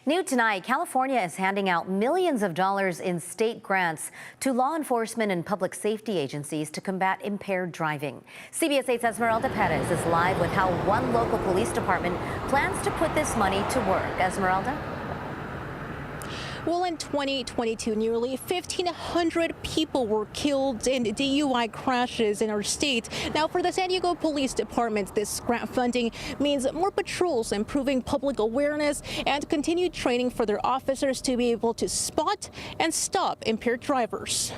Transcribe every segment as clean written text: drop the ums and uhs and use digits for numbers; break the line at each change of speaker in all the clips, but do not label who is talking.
New tonight, California is handing out millions of dollars in state grants to law enforcement and public safety agencies to combat impaired driving. CBS 8's Esmeralda Perez is live with how one local police department plans to put this money to work. Esmeralda?
Well, in 2022, nearly 1,500 people were killed in DUI crashes in our state. Now, for the San Diego Police Department, this grant funding means more patrols, improving public awareness, and continued training for their officers to be able to spot and stop impaired drivers.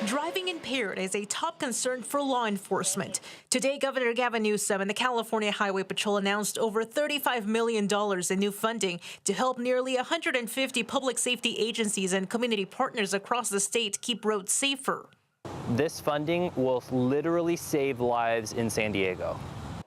Driving impaired is a top concern for law enforcement. Today, Governor Gavin Newsom and the California Highway Patrol announced over $35 million in new funding to help nearly 150 public safety agencies and community partners across the state keep roads safer.
This funding will literally save lives in San Diego.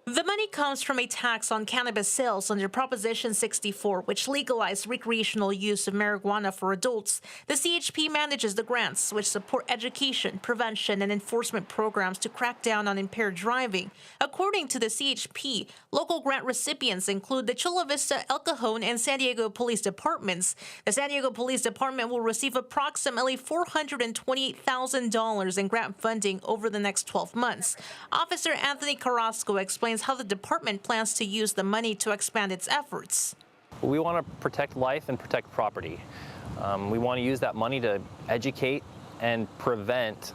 The money comes from a tax on cannabis sales under Proposition 64, which legalized recreational use of marijuana for adults. The CHP manages the grants, which support education, prevention, and enforcement programs to crack down on impaired driving. According to the CHP, local grant recipients include the Chula Vista, El Cajon, and San Diego Police Departments. The San Diego Police Department will receive approximately $428,000 in grant funding over the next 12 months. Officer Anthony Carrasco explains how the department plans to use the money to expand its efforts.
We want to protect life and protect property. We want to use that money to educate and prevent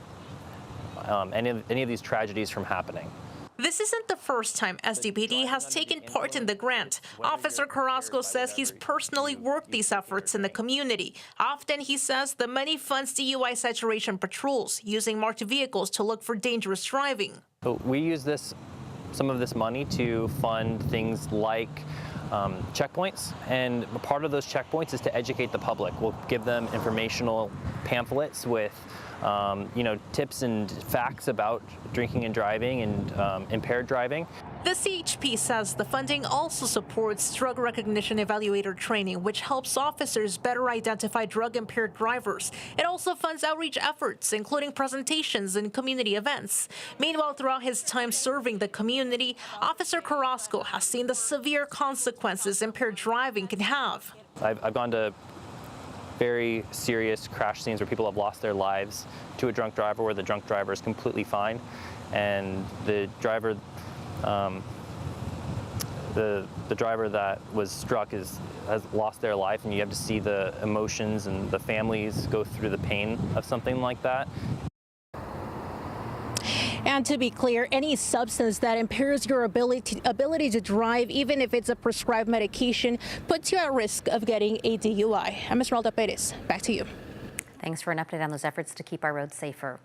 any of these tragedies from happening.
This isn't the first time SDPD has taken part in the grant. Officer Carrasco says he's personally worked these efforts in the community. Often, he says, the money funds DUI saturation patrols, using marked vehicles to look for dangerous driving.
So we use some of this money to fund things like checkpoints, and part of those checkpoints is to educate the public. We'll give them informational pamphlets with tips and facts about drinking and driving and impaired driving.
The CHP says the funding also supports drug recognition evaluator training, which helps officers better identify drug-impaired drivers. It also funds outreach efforts, including presentations and community events. Meanwhile, throughout his time serving the community, Officer Carrasco has seen the severe consequences impaired driving can have.
I've gone to very serious crash scenes where people have lost their lives to a drunk driver, where the drunk driver is completely fine, and the driver the driver that was struck has lost their life, and you have to see the emotions and the families go through the pain of something like that.
And to be clear, any substance that impairs your ability to drive, even if it's a prescribed medication, puts you at risk of getting a DUI. I'm Esmeralda Perez. Back to you.
Thanks for an update on those efforts to keep our roads safer.